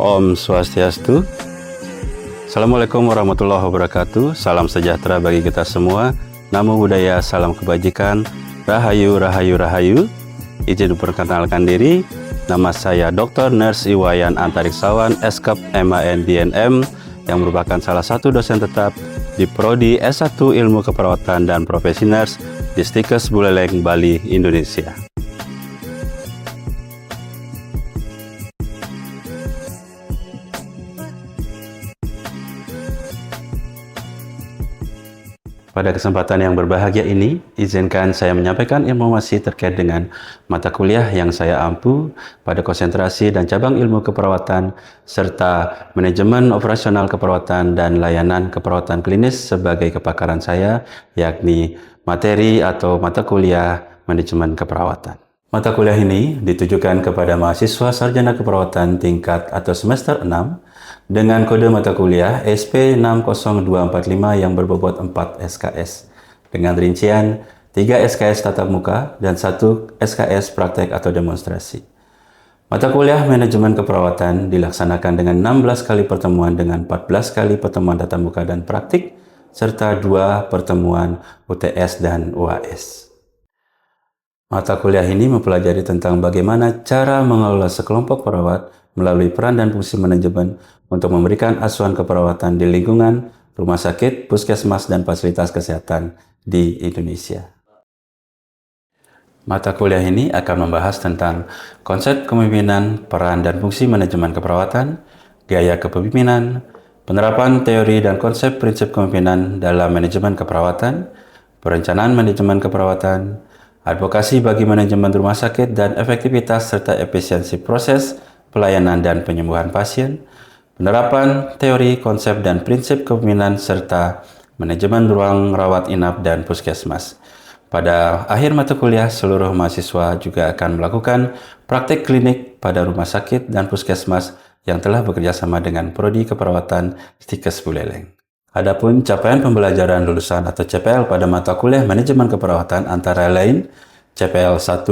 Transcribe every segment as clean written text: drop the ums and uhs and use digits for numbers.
Om Swastiastu. Assalamualaikum warahmatullahi wabarakatuh. Salam sejahtera bagi kita semua. Namo Buddhaya, salam kebajikan. Rahayu, rahayu, rahayu. Izin memperkenalkan diri. Nama saya Dr. Nurse Iwayan Antariksawan, Eskap MAN DNM, yang merupakan salah satu dosen tetap di Prodi S1 Ilmu Keperawatan dan Profesi Nurse di Stikes Buleleng, Bali, Indonesia. Pada kesempatan yang berbahagia ini, izinkan saya menyampaikan informasi terkait dengan mata kuliah yang saya ampu pada konsentrasi dan cabang ilmu keperawatan, serta manajemen operasional keperawatan dan layanan keperawatan klinis sebagai kepakaran saya, yakni materi atau mata kuliah manajemen keperawatan. Mata kuliah ini ditujukan kepada mahasiswa sarjana keperawatan tingkat atau semester 6 dengan kode mata kuliah SP60245 yang berbobot 4 SKS dengan rincian 3 SKS tatap muka dan 1 SKS praktek atau demonstrasi. Mata kuliah manajemen keperawatan dilaksanakan dengan 16 kali pertemuan dengan 14 kali pertemuan tatap muka dan praktik serta 2 pertemuan UTS dan UAS. Mata kuliah ini mempelajari tentang bagaimana cara mengelola sekelompok perawat melalui peran dan fungsi manajemen untuk memberikan asuhan keperawatan di lingkungan rumah sakit, puskesmas, dan fasilitas kesehatan di Indonesia. Mata kuliah ini akan membahas tentang konsep kepemimpinan, peran dan fungsi manajemen keperawatan, gaya kepemimpinan, penerapan teori dan konsep prinsip kepemimpinan dalam manajemen keperawatan, perencanaan manajemen keperawatan, advokasi bagi manajemen rumah sakit dan efektivitas serta efisiensi proses, pelayanan dan penyembuhan pasien, penerapan teori, konsep dan prinsip kepemimpinan serta manajemen ruang rawat inap dan puskesmas. Pada akhir mata kuliah, seluruh mahasiswa juga akan melakukan praktik klinik pada rumah sakit dan puskesmas yang telah bekerjasama dengan Prodi Keperawatan Stikes Buleleng. Adapun capaian pembelajaran lulusan atau CPL pada mata kuliah manajemen keperawatan antara lain CPL 1,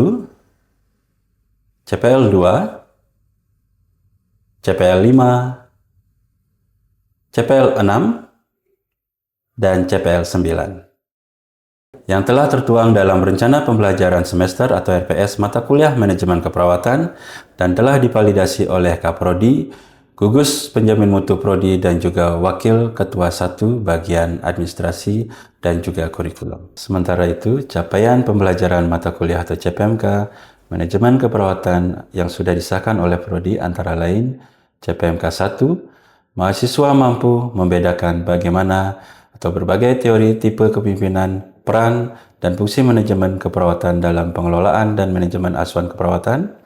CPL 2, CPL 5, CPL 6, dan CPL 9. Yang telah tertuang dalam rencana pembelajaran semester atau RPS mata kuliah manajemen keperawatan dan telah divalidasi oleh Kaprodi, Gugus Penjamin Mutu Prodi dan juga Wakil Ketua 1 Bagian Administrasi dan juga Kurikulum. Sementara itu, capaian pembelajaran mata kuliah atau CPMK Manajemen Keperawatan yang sudah disahkan oleh Prodi antara lain CPMK 1, mahasiswa mampu membedakan bagaimana atau berbagai teori tipe kepemimpinan, peran, dan fungsi manajemen keperawatan dalam pengelolaan dan manajemen asuhan keperawatan.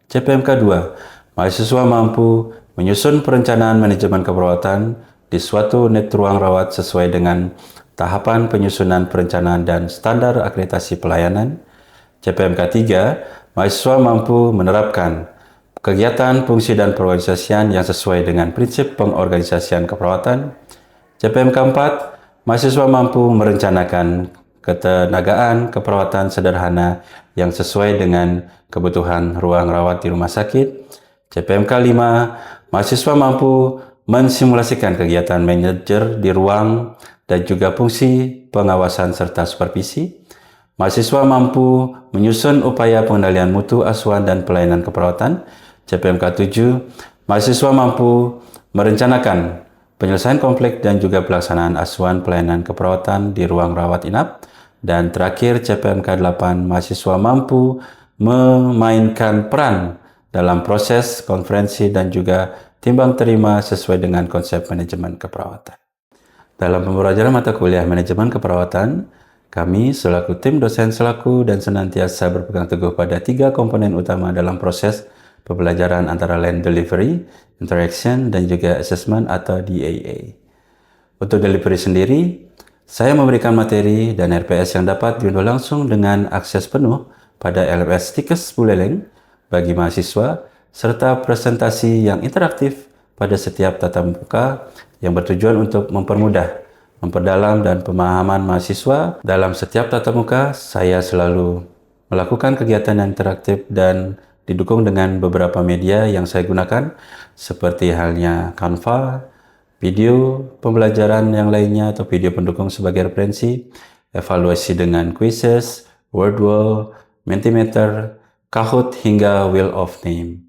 CPMK 2, mahasiswa mampu menyusun perencanaan manajemen keperawatan di suatu unit ruang rawat sesuai dengan tahapan penyusunan perencanaan dan standar akreditasi pelayanan. CPMK 3, mahasiswa mampu menerapkan kegiatan, fungsi, dan perorganisasian yang sesuai dengan prinsip pengorganisasian keperawatan. CPMK 4, mahasiswa mampu merencanakan ketenagaan keperawatan sederhana yang sesuai dengan kebutuhan ruang rawat di rumah sakit. CPMK 5, mahasiswa mampu mensimulasikan kegiatan manajer di ruang dan juga fungsi pengawasan serta supervisi. Mahasiswa mampu menyusun upaya pengendalian mutu asuhan dan pelayanan keperawatan. CPMK 7, mahasiswa mampu merencanakan penyelesaian konflik dan juga pelaksanaan asuhan pelayanan keperawatan di ruang rawat inap. Dan terakhir CPMK 8, mahasiswa mampu memainkan peran dalam proses konferensi dan juga timbang terima sesuai dengan konsep manajemen keperawatan. Dalam pembelajaran mata kuliah manajemen keperawatan, kami selaku tim dosen dan senantiasa berpegang teguh pada 3 komponen utama dalam proses pembelajaran antara lain delivery, interaction, dan juga assessment atau DAA. Untuk delivery sendiri, saya memberikan materi dan RPS yang dapat diunduh langsung dengan akses penuh pada LMS Stikes Buleleng bagi mahasiswa, serta presentasi yang interaktif pada setiap tatap muka yang bertujuan untuk mempermudah, memperdalam, dan pemahaman mahasiswa. Dalam setiap tatap muka, saya selalu melakukan kegiatan yang interaktif dan didukung dengan beberapa media yang saya gunakan, seperti halnya Canva, video pembelajaran yang lainnya atau video pendukung sebagai referensi, evaluasi dengan quizzes, Wordwall, Mentimeter, Kahoot, hingga Wheel of Name.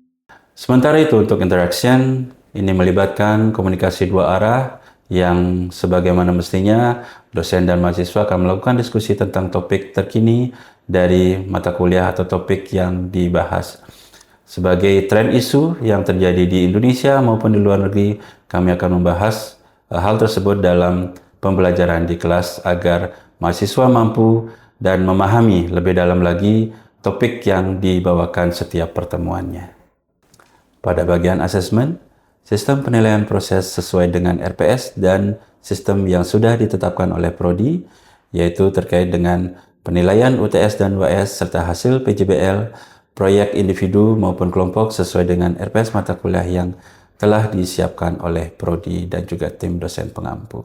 Sementara itu untuk interaction, ini melibatkan komunikasi dua arah yang sebagaimana mestinya dosen dan mahasiswa akan melakukan diskusi tentang topik terkini dari mata kuliah atau topik yang dibahas. Sebagai tren isu yang terjadi di Indonesia maupun di luar negeri, kami akan membahas hal tersebut dalam pembelajaran di kelas agar mahasiswa mampu dan memahami lebih dalam lagi topik yang dibawakan setiap pertemuannya. Pada bagian asesmen, sistem penilaian proses sesuai dengan RPS dan sistem yang sudah ditetapkan oleh Prodi, yaitu terkait dengan penilaian UTS dan UAS serta hasil PJBL, proyek individu maupun kelompok sesuai dengan RPS mata kuliah yang telah disiapkan oleh Prodi dan juga tim dosen pengampu.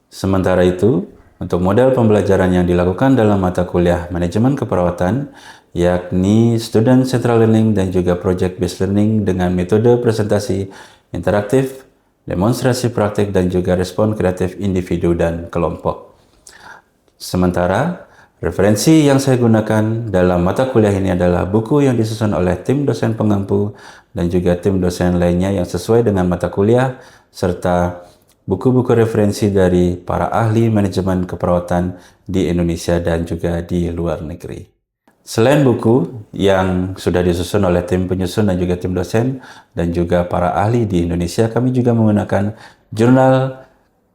Sementara itu, untuk model pembelajaran yang dilakukan dalam mata kuliah manajemen keperawatan, yakni Student Central Learning dan juga Project Based Learning dengan metode presentasi interaktif, demonstrasi praktik dan juga respon kreatif individu dan kelompok. Sementara, referensi yang saya gunakan dalam mata kuliah ini adalah buku yang disusun oleh tim dosen pengampu dan juga tim dosen lainnya yang sesuai dengan mata kuliah, serta buku-buku referensi dari para ahli manajemen keperawatan di Indonesia dan juga di luar negeri. Selain buku yang sudah disusun oleh tim penyusun dan juga tim dosen dan juga para ahli di Indonesia, kami juga menggunakan jurnal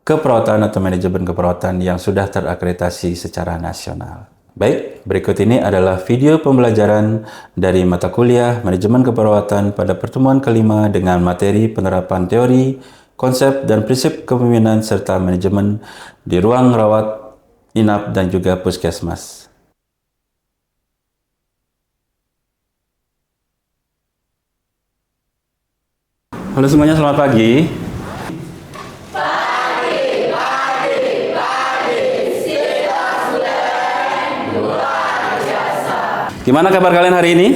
keperawatan atau manajemen keperawatan yang sudah terakreditasi secara nasional. Baik, berikut ini adalah video pembelajaran dari mata kuliah manajemen keperawatan pada pertemuan kelima dengan materi penerapan teori, konsep dan prinsip kepemimpinan serta manajemen di ruang rawat inap dan juga puskesmas. Halo semuanya, selamat pagi. Gimana kabar kalian hari ini?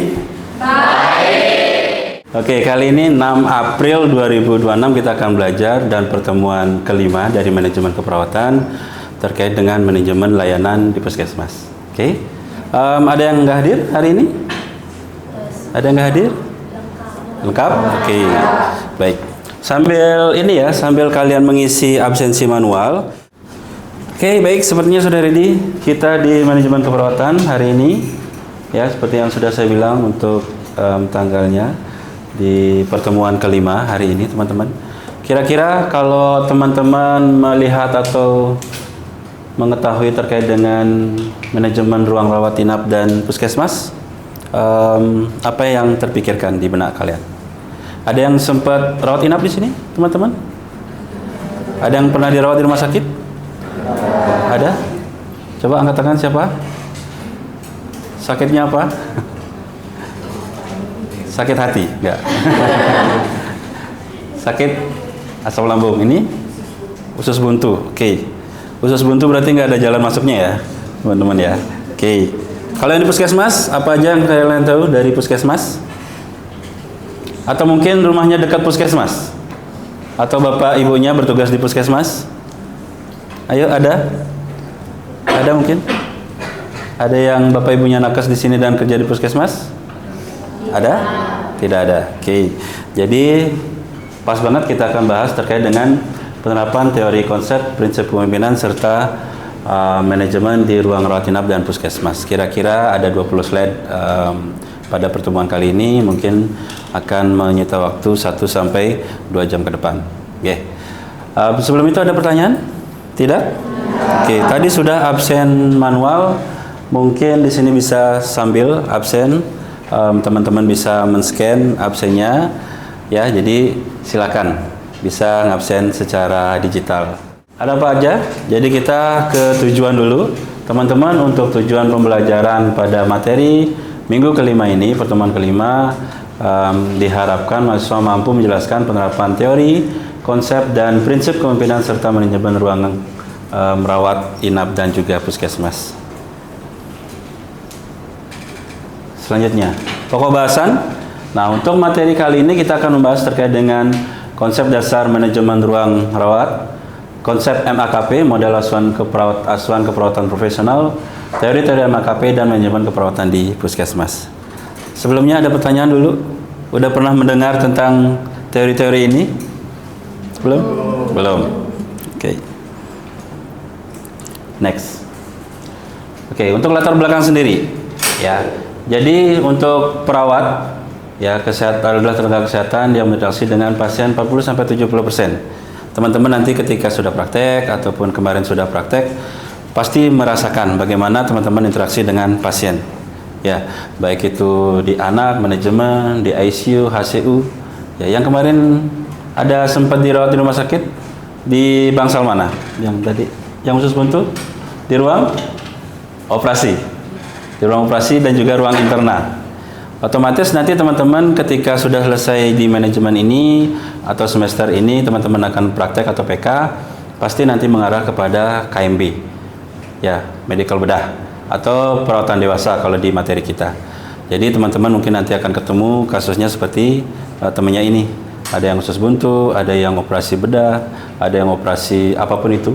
Baik. Oke, kali ini 6 April 2026 kita akan belajar dan pertemuan kelima dari manajemen keperawatan terkait dengan manajemen layanan di puskesmas. Oke, ada yang nggak hadir hari ini? Ada yang nggak hadir? Lengkap? Oke, baik. Sambil kalian mengisi absensi manual. Oke, baik. Sepertinya sudah ready kita di manajemen keperawatan hari ini. Ya, seperti yang sudah saya bilang untuk tanggalnya di pertemuan kelima hari ini, teman-teman. Kira-kira kalau teman-teman melihat atau mengetahui terkait dengan manajemen ruang rawat inap dan puskesmas, apa yang terpikirkan di benak kalian? Ada yang sempat rawat inap di sini, teman-teman? Ada yang pernah dirawat di rumah sakit? Ada? Coba angkat tangan siapa? Sakitnya apa? Sakit hati? Enggak. Sakit asam lambung. Ini usus buntu. Oke. Usus buntu berarti nggak ada jalan masuknya ya, teman-teman ya. Oke. Kalau yang di puskesmas, apa aja yang kalian tahu dari puskesmas? Atau mungkin rumahnya dekat puskesmas? Atau bapak ibunya bertugas di puskesmas? Ayo, ada? Ada mungkin? Ada yang bapak ibunya nakes di sini dan kerja di puskesmas? Ada? Tidak ada. Oke. Jadi pas banget kita akan bahas terkait dengan penerapan teori konsep, prinsip kepemimpinan serta manajemen di ruang rawat inap dan puskesmas. Kira-kira ada 20 slide pada pertemuan kali ini, mungkin akan menyita waktu 1 sampai 2 jam ke depan. Oke. Sebelum itu ada pertanyaan? Tidak? Oke, tadi sudah absen manual. Mungkin di sini bisa sambil absen, teman-teman bisa men-scan absennya, ya. Jadi silakan bisa ngabsen secara digital. Ada apa aja? Jadi kita ke tujuan dulu, teman-teman. Untuk tujuan pembelajaran pada materi minggu kelima ini, pertemuan kelima, diharapkan mahasiswa mampu menjelaskan penerapan teori, konsep dan prinsip kepemimpinan serta manajemen ruang merawat inap dan juga puskesmas. Selanjutnya, pokok bahasan. Nah, untuk materi kali ini kita akan membahas terkait dengan konsep dasar manajemen ruang rawat, konsep MAKP, model asuhan keperawatan profesional, teori-teori MAKP dan manajemen keperawatan di puskesmas. Sebelumnya ada pertanyaan dulu? Udah pernah mendengar tentang teori-teori ini? Belum? Belum. Oke. Next. Oke, untuk latar belakang sendiri, ya. Jadi untuk perawat, ya, kesehatan adalah tenaga kesehatan yang berinteraksi dengan pasien 40-70%. Teman-teman nanti ketika sudah praktek ataupun kemarin sudah praktek, pasti merasakan bagaimana teman-teman interaksi dengan pasien. Ya, baik itu di anak, manajemen, di ICU, HCU. Ya, yang kemarin ada sempat dirawat di rumah sakit di bangsal mana? Yang tadi, yang khusus buntu di ruang operasi. Di ruang operasi dan juga ruang internal. Otomatis nanti teman-teman ketika sudah selesai di manajemen ini atau semester ini teman-teman akan praktek atau PK, pasti nanti mengarah kepada KMB, ya, medical bedah atau perawatan dewasa kalau di materi kita. Jadi teman-teman mungkin nanti akan ketemu kasusnya seperti temannya ini, ada yang khusus buntu, ada yang operasi bedah, ada yang operasi apapun itu,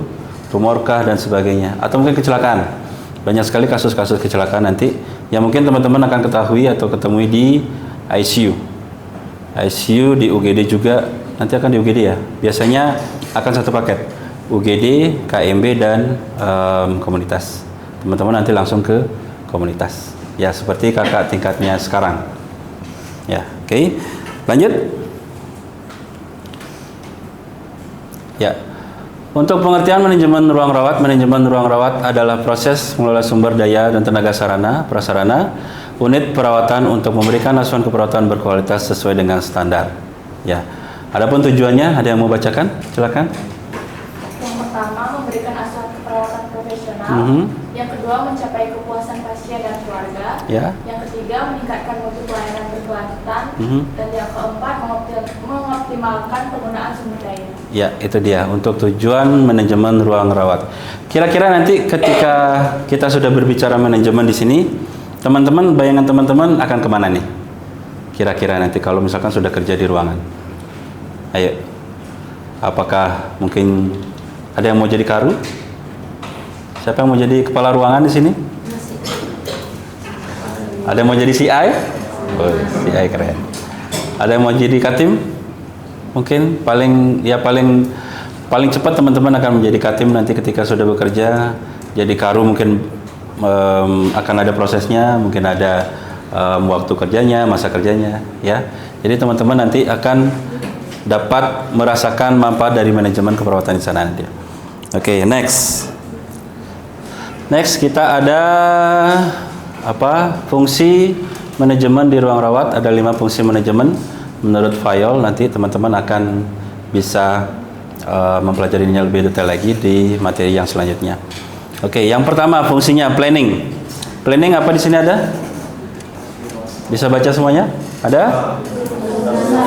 tumorkah dan sebagainya, atau mungkin kecelakaan. Banyak sekali kasus-kasus kecelakaan nanti yang mungkin teman-teman akan ketahui atau ketemui di ICU. ICU di UGD juga, nanti akan di UGD ya. Biasanya akan satu paket, UGD, KMB dan komunitas. Teman-teman nanti langsung ke komunitas. Ya, seperti kakak tingkatnya sekarang. Ya, oke. Lanjut. Ya. Untuk pengertian manajemen ruang rawat adalah proses mengelola sumber daya dan tenaga sarana, prasarana, unit perawatan untuk memberikan asuhan keperawatan berkualitas sesuai dengan standar. Ya. Adapun tujuannya, ada yang mau bacakan? Silakan. Yang pertama, memberikan asuhan keperawatan profesional. Yang kedua, mencapai kepuasan pasien dan keluarga. Ya. Yang ketiga, meningkatkan mutu pelayanan berkelanjutan. Dan yang keempat, mengoptimalkan penggunaan sumber daya. Ya, itu dia untuk tujuan manajemen ruang rawat. Kira-kira nanti ketika kita sudah berbicara manajemen di sini, teman-teman, bayangan teman-teman akan kemana nih? Kira-kira nanti kalau misalkan sudah kerja di ruangan. Ayo. Apakah mungkin ada yang mau jadi karu? Siapa yang mau jadi kepala ruangan di sini? Ada yang mau jadi CI? Oh, CI keren. Ada yang mau jadi katim? Mungkin paling cepat teman-teman akan menjadi katim nanti ketika sudah bekerja. Jadi karu mungkin akan ada prosesnya, mungkin ada waktu kerjanya, masa kerjanya, ya. Jadi teman-teman nanti akan dapat merasakan manfaat dari manajemen keperawatan di sana nanti. Oke, next. Next kita ada fungsi manajemen di ruang rawat. Ada 5 fungsi manajemen. Menurut file nanti teman-teman akan bisa mempelajarinya lebih detail lagi di materi yang selanjutnya. Oke, yang pertama fungsinya planning. Planning apa di sini ada? Bisa baca semuanya? Ada?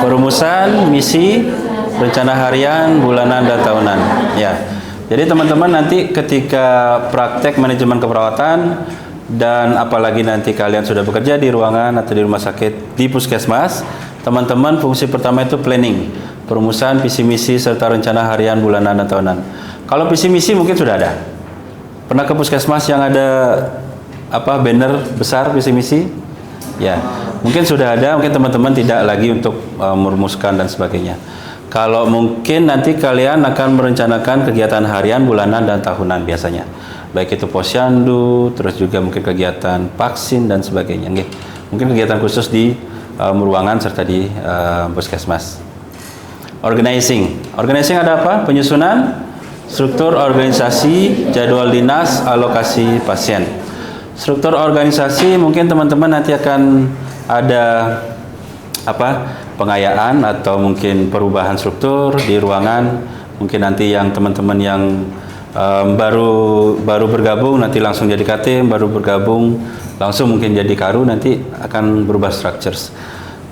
Perumusan, misi, rencana harian, bulanan dan tahunan. Ya. Jadi teman-teman nanti ketika praktek manajemen keperawatan dan apalagi nanti kalian sudah bekerja di ruangan atau di rumah sakit di puskesmas, teman-teman fungsi pertama itu planning, perumusan, visi misi serta rencana harian, bulanan dan tahunan. Kalau visi misi mungkin sudah ada. Pernah ke puskesmas yang ada banner besar visi misi? Ya, mungkin sudah ada, mungkin teman-teman tidak lagi untuk merumuskan dan sebagainya. Kalau mungkin nanti kalian akan merencanakan kegiatan harian, bulanan dan tahunan biasanya. Baik itu posyandu, terus juga mungkin kegiatan vaksin dan sebagainya. Mungkin kegiatan khusus di ruangan serta di puskesmas. Organizing ada apa? Penyusunan struktur organisasi, jadwal dinas, alokasi pasien. Struktur organisasi mungkin teman-teman nanti akan ada pengayaan atau mungkin perubahan struktur di ruangan. Mungkin nanti yang teman-teman yang baru bergabung nanti langsung jadi katim, baru bergabung langsung mungkin jadi karu, nanti akan berubah structures.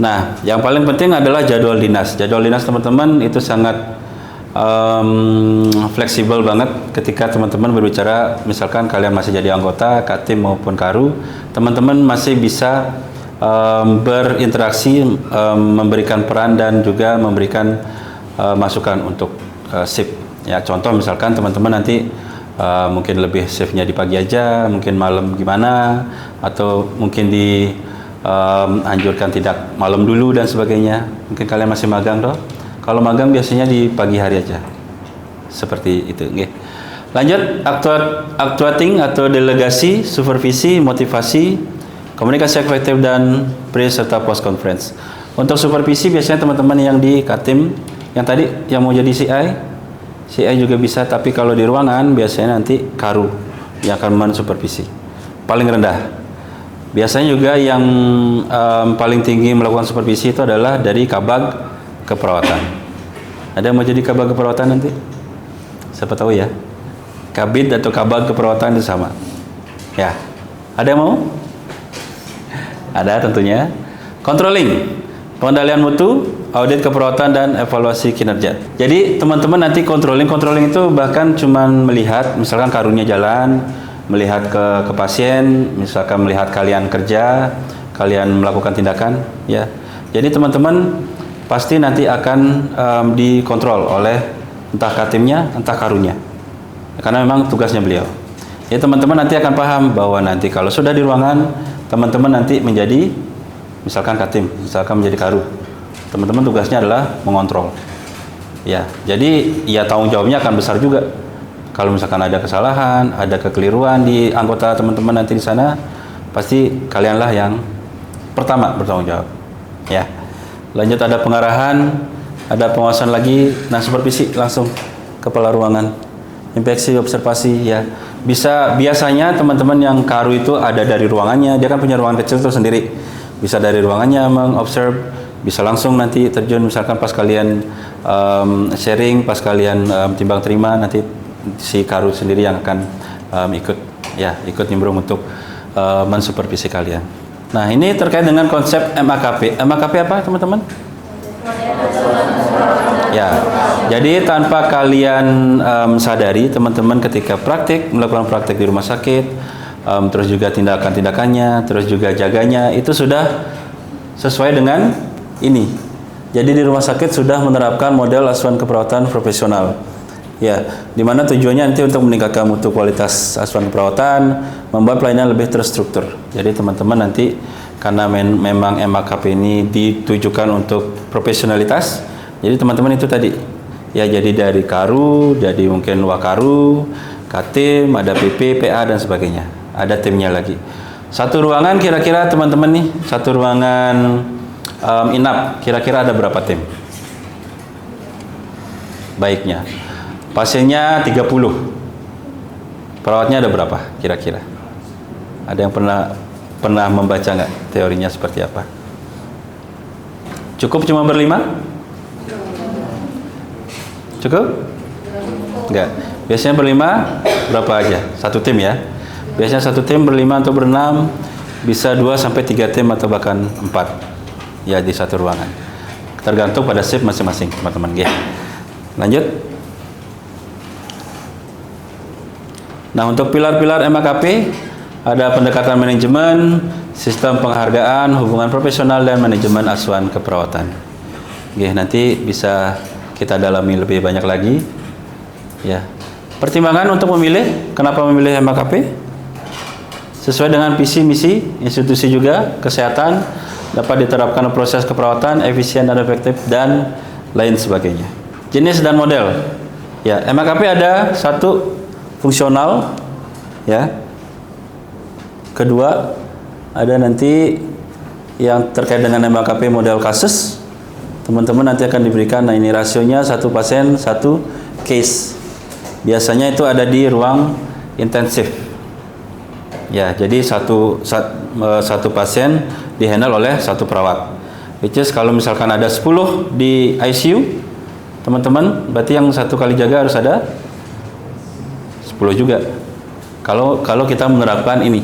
Nah, yang paling penting adalah jadwal dinas. Jadwal dinas teman-teman itu sangat fleksibel banget ketika teman-teman berbicara, misalkan kalian masih jadi anggota, katim maupun karu, teman-teman masih bisa berinteraksi, memberikan peran dan juga memberikan masukan untuk shift. Ya, contoh misalkan teman-teman nanti mungkin lebih shiftnya di pagi aja, mungkin malam gimana, atau mungkin anjurkan tidak malam dulu dan sebagainya. Mungkin kalian masih magang toh. Kalau magang biasanya di pagi hari aja. Seperti itu, nggih. Lanjut, actuating atau delegasi, supervisi, motivasi, komunikasi efektif dan pre serta post conference. Untuk supervisi biasanya teman-teman yang di Katim, yang tadi yang mau jadi CI juga bisa, tapi kalau di ruangan biasanya nanti Karu yang akan mensupervisi. Paling rendah. Biasanya juga yang paling tinggi melakukan supervisi itu adalah dari Kabag Keperawatan. Ada yang mau jadi Kabag Keperawatan nanti? Siapa tahu ya. Kabid atau Kabag Keperawatan itu sama. Ya. Ada yang mau? Ada tentunya. Controlling, pengendalian mutu, audit keperawatan dan evaluasi kinerja. Jadi teman-teman nanti controlling itu bahkan cuman melihat misalkan karunya jalan, melihat ke pasien, misalkan melihat kalian kerja, kalian melakukan tindakan, ya. Jadi teman-teman pasti nanti akan dikontrol oleh entah Katimnya, entah karunya. Karena memang tugasnya beliau. Ya, teman-teman nanti akan paham bahwa nanti kalau sudah di ruangan, teman-teman nanti menjadi misalkan Katim, misalkan menjadi karu. Teman-teman tugasnya adalah mengontrol. Ya, jadi ya tanggung jawabnya akan besar juga. Kalau misalkan ada kesalahan, ada kekeliruan di anggota teman-teman nanti di sana, pasti kalianlah yang pertama bertanggung jawab. Ya. Lanjut, ada pengarahan, ada pengawasan lagi, nah supervisi langsung kepala ruangan, inspeksi, observasi, ya. Biasanya teman-teman yang karu itu ada dari ruangannya, dia kan punya ruangan kecil itu sendiri. Bisa dari ruangannya mengobserve, bisa langsung nanti terjun misalkan pas kalian sharing, pas kalian timbang terima, nanti si karu sendiri yang akan ikut nimbrung untuk mensupervisi kalian. Nah, ini terkait dengan konsep MAKP. MAKP apa, teman-teman? Ya, jadi tanpa kalian sadari, teman-teman ketika melakukan praktik di rumah sakit, terus juga tindakan-tindakannya, terus juga jaganya, itu sudah sesuai dengan ini. Jadi di rumah sakit sudah menerapkan model asuhan keperawatan profesional. Ya, dimana tujuannya nanti untuk meningkatkan mutu kualitas asuhan keperawatan, membuat pelayanan lebih terstruktur. Jadi teman-teman nanti karena memang MAKP ini ditujukan untuk profesionalitas, jadi teman-teman itu tadi ya, jadi dari karu, jadi mungkin wakaru, katim, ada PP, PA dan sebagainya. Ada timnya lagi. Satu ruangan kira-kira teman-teman nih, satu ruangan inap kira-kira ada berapa tim? Baiknya. Pasiennya 30. Perawatnya ada berapa kira-kira? Ada yang pernah membaca nggak teorinya seperti apa? Cukup cuma berlima? Cukup? Enggak. Biasanya berlima berapa aja? Satu tim ya. Biasanya satu tim berlima atau berenam, bisa 2 sampai 3 tim atau bahkan 4 ya di satu ruangan. Tergantung pada shift masing-masing, teman-teman. Ya. Lanjut. Nah, untuk pilar-pilar MAKP ada pendekatan manajemen, sistem penghargaan, hubungan profesional dan manajemen asuhan keperawatan. Oke, nanti bisa kita dalami lebih banyak lagi. Ya. Pertimbangan untuk memilih, kenapa memilih MAKP? Sesuai dengan visi misi institusi juga, kesehatan dapat diterapkan proses keperawatan efisien dan efektif dan lain sebagainya. Jenis dan model. Ya, MAKP ada satu fungsional, ya. Kedua, ada nanti yang terkait dengan MAKP model kasus. Teman-teman nanti akan diberikan, nah ini rasionya 1 pasien 1 case. Biasanya itu ada di ruang intensif. Ya, jadi satu pasien dihandle oleh 1 perawat. Which is kalau misalkan ada 10 di ICU, teman-teman, berarti yang 1 kali jaga harus ada 10 juga. Kalau kita menerapkan ini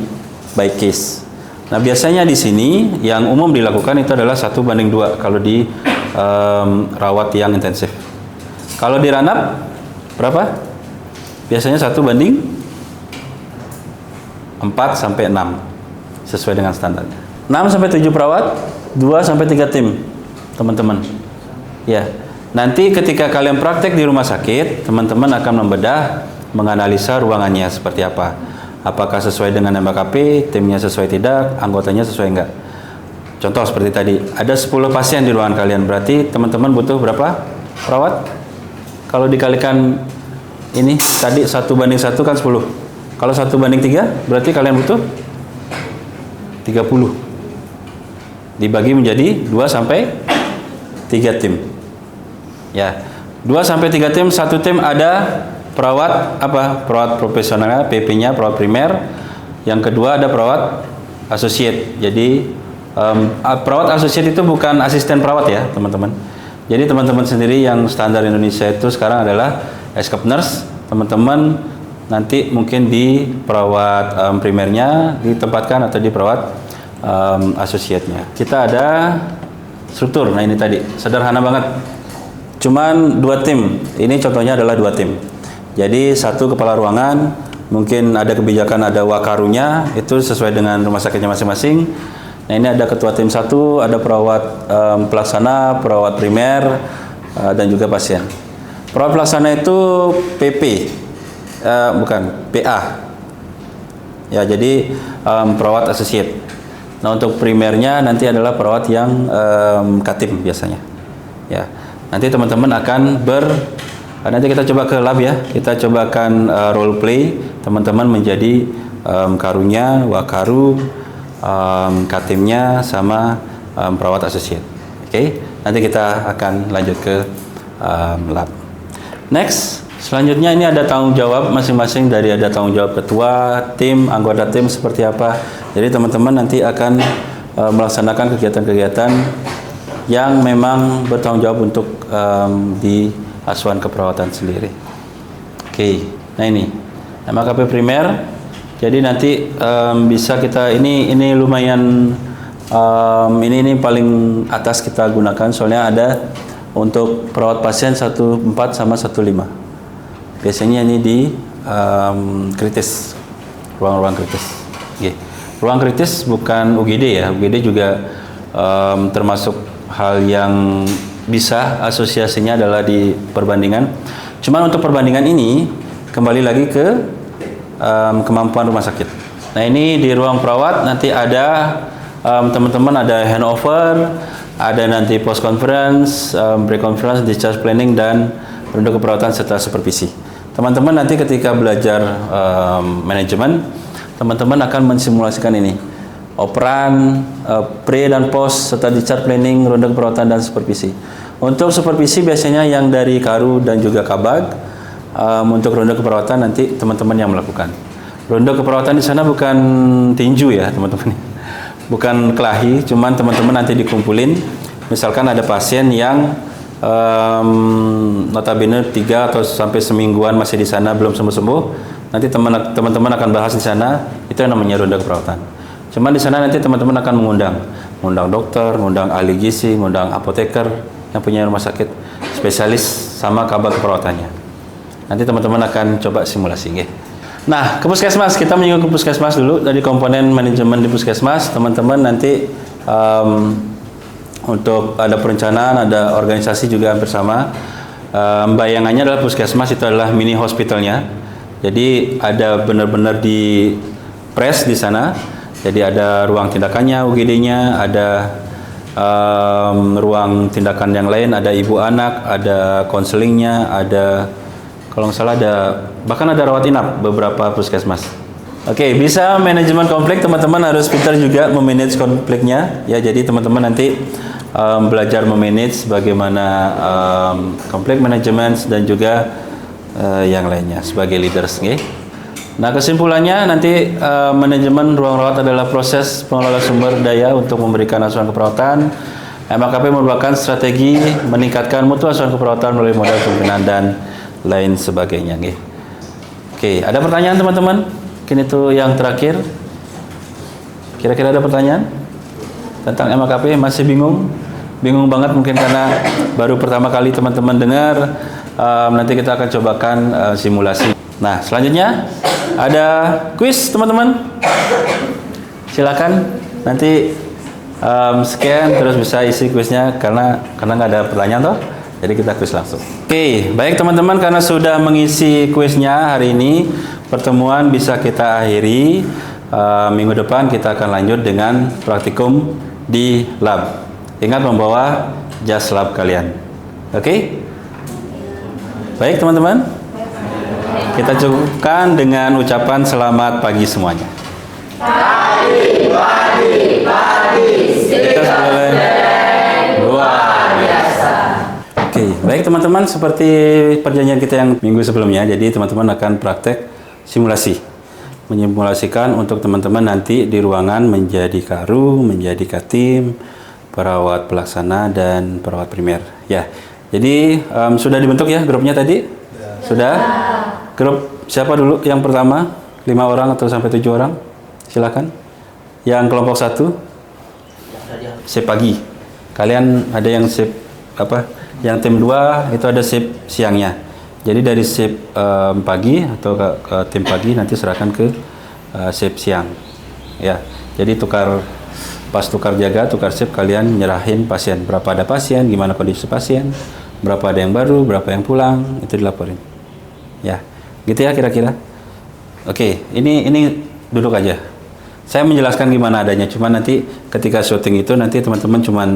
by case. Nah, biasanya di sini yang umum dilakukan itu adalah 1:2 kalau di rawat yang intensif. Kalau di ranap berapa? Biasanya 1:4 sampai 6 sesuai dengan standarnya. 6 sampai 7 perawat, 2 sampai 3 tim, teman-teman. Ya. Nanti ketika kalian praktek di rumah sakit, teman-teman akan membedah, menganalisa ruangannya seperti apa. Apakah sesuai dengan MKP, timnya sesuai tidak, anggotanya sesuai enggak. Contoh seperti tadi, ada 10 pasien di ruangan kalian, berarti teman-teman butuh berapa perawat? Kalau dikalikan ini tadi 1:1 kan 10. Kalau 1:3 berarti kalian butuh 30. Dibagi menjadi 2 sampai 3 tim. Ya. 2 sampai 3 tim, satu tim ada perawat apa? Perawat profesionalnya, PP-nya perawat primer. Yang kedua ada perawat associate. Jadi perawat associate itu bukan asisten perawat ya, teman-teman. Jadi teman-teman sendiri yang standar Indonesia itu sekarang adalah escap nurse. Teman-teman nanti mungkin di perawat primernya ditempatkan atau di perawat associate-nya. Kita ada struktur. Nah ini tadi sederhana banget. Cuman 2 tim. Ini contohnya adalah 2 tim. Jadi satu kepala ruangan, mungkin ada kebijakan ada wakarunya, itu sesuai dengan rumah sakitnya masing-masing. Nah ini ada ketua tim 1, ada perawat pelaksana, perawat primer, dan juga pasien. Perawat pelaksana itu PP, bukan PA. Ya jadi perawat associate. Nah untuk primernya nanti adalah perawat yang katim biasanya. Ya nanti teman-teman akan nanti kita coba ke lab ya. Kita cobakan role play teman-teman menjadi karunya, wakaru, katimnya sama perawat associate. Oke, nanti kita akan lanjut ke lab. Next, selanjutnya ini ada tanggung jawab masing-masing, dari ada tanggung jawab ketua tim, anggota tim seperti apa. Jadi teman-teman nanti akan melaksanakan kegiatan-kegiatan yang memang bertanggung jawab untuk di asuhan keperawatan sendiri. Oke, nah ini MKP primer. Jadi nanti bisa kita ini lumayan ini paling atas kita gunakan, soalnya ada untuk perawat pasien 14 sama 15. Biasanya ini di kritis, ruang-ruang kritis. Oke. Ruang kritis bukan UGD ya, UGD juga termasuk hal yang bisa asosiasinya adalah di perbandingan. Cuman untuk perbandingan ini kembali lagi ke kemampuan rumah sakit. Nah ini di ruang perawat nanti ada teman-teman ada handover, ada nanti post conference, pre conference, discharge planning, dan ronde keperawatan serta supervisi. Teman-teman nanti ketika belajar manajemen, teman-teman akan mensimulasikan ini operan, pre dan post serta discharge planning, ronde keperawatan dan supervisi. Untuk supervisi biasanya yang dari Karu dan juga Kabag. Untuk ronde keperawatan nanti teman-teman yang melakukan. Ronde keperawatan di sana bukan tinju ya teman-teman, bukan kelahi, cuman teman-teman nanti dikumpulin. Misalkan ada pasien yang notabene 3 atau sampai semingguan masih di sana belum sembuh-sembuh, nanti teman-teman akan bahas di sana, itu yang namanya ronde keperawatan. Cuman di sana nanti teman-teman akan mengundang dokter, mengundang ahli gizi, mengundang apoteker yang punya rumah sakit, spesialis sama kabag keperawatannya. Nanti teman-teman akan coba simulasi. Nah, ke puskesmas, kita menyinggung ke puskesmas dulu. Dari komponen manajemen di puskesmas, teman-teman nanti untuk ada perencanaan, ada organisasi juga hampir sama. Bayangannya adalah puskesmas itu adalah mini hospitalnya. Jadi ada benar-benar di press di sana. Jadi ada ruang tindakannya, UGD-nya, ada ruang tindakan yang lain, ada ibu anak, ada konselingnya, ada kalau nggak salah bahkan ada rawat inap beberapa puskesmas. Oke, bisa manajemen konflik, teman-teman harus pintar juga memanage konfliknya. Ya, jadi teman-teman nanti belajar memanage bagaimana konflik manajemen dan juga yang lainnya sebagai leaders. Nah, kesimpulannya nanti manajemen ruang rawat adalah proses pengelola sumber daya untuk memberikan asuhan keperawatan. MKP merupakan strategi meningkatkan mutu asuhan keperawatan melalui modal pimpinan dan lain sebagainya. Oke, ada pertanyaan teman-teman? Mungkin itu yang terakhir. Kira-kira ada pertanyaan tentang MKP? Masih bingung? Bingung banget mungkin karena baru pertama kali teman-teman dengar. Nanti kita akan cobakan simulasi. Nah, selanjutnya ada kuis teman-teman. Silakan nanti Scan terus bisa isi kuisnya karena nggak ada pertanyaan toh. Jadi kita kuis langsung. Oke, baik teman-teman, karena sudah mengisi kuisnya hari ini, pertemuan bisa kita akhiri. Minggu depan kita akan lanjut dengan praktikum di lab. Ingat membawa jas lab kalian. Oke? Baik teman-teman. Kita cukupkan dengan ucapan selamat pagi semuanya. Pagi. Luar biasa. Oke, baik teman-teman, seperti perjanjian kita yang minggu sebelumnya, jadi teman-teman akan praktek simulasi. Menyimulasikan untuk teman-teman nanti di ruangan menjadi karu, menjadi katim, perawat pelaksana, dan perawat primer. Ya, jadi sudah dibentuk ya grupnya tadi? Sudah? Grup siapa dulu yang pertama? 5 orang atau sampai 7 orang? Silakan. Yang kelompok 1? Shift pagi. Kalian ada yang shift apa? Yang tim 2 itu ada shift siangnya. Jadi dari shift pagi atau ke tim pagi nanti serahkan ke shift siang. Ya. Jadi pas tukar jaga, tukar shift, kalian nyerahin pasien. Berapa ada pasien, gimana kondisi pasien, berapa ada yang baru, berapa yang pulang, itu dilaporin. Ya. Gitu ya kira-kira. Oke, ini duduk aja. Saya menjelaskan gimana adanya, cuman nanti ketika syuting itu nanti teman-teman cuman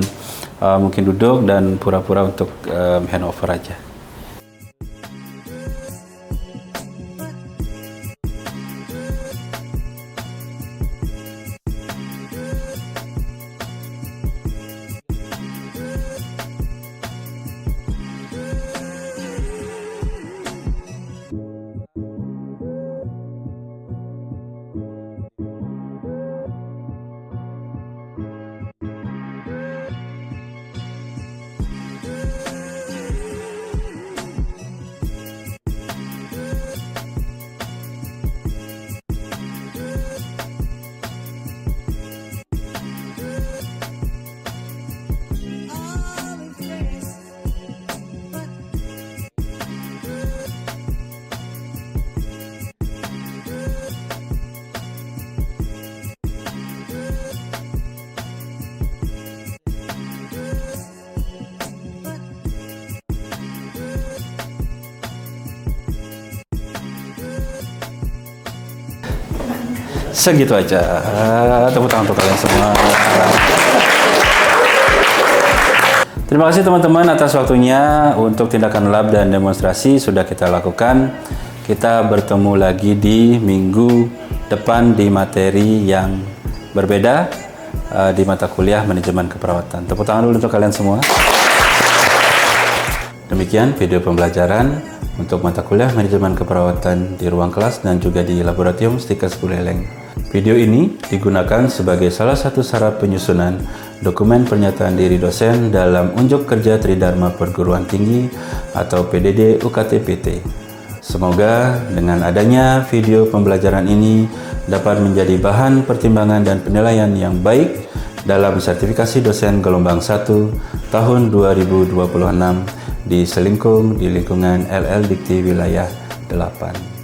mungkin duduk dan pura-pura untuk handover aja. Segitu aja. Tepuk tangan untuk kalian semua. Terima kasih teman-teman atas waktunya. Untuk tindakan lab dan demonstrasi sudah kita lakukan. Kita bertemu lagi di minggu depan di materi yang berbeda di mata kuliah manajemen keperawatan. Tepuk tangan dulu untuk kalian semua. Demikian video pembelajaran untuk mata kuliah manajemen keperawatan di ruang kelas dan juga di laboratorium Stikers Buleleng. Video ini digunakan sebagai salah satu syarat penyusunan dokumen pernyataan diri dosen dalam unjuk kerja Tridharma Perguruan Tinggi atau PDD UKT-PT. Semoga dengan adanya video pembelajaran ini dapat menjadi bahan pertimbangan dan penilaian yang baik dalam sertifikasi dosen gelombang 1 tahun 2026 di Selingkung di lingkungan LL Dikti Wilayah 8.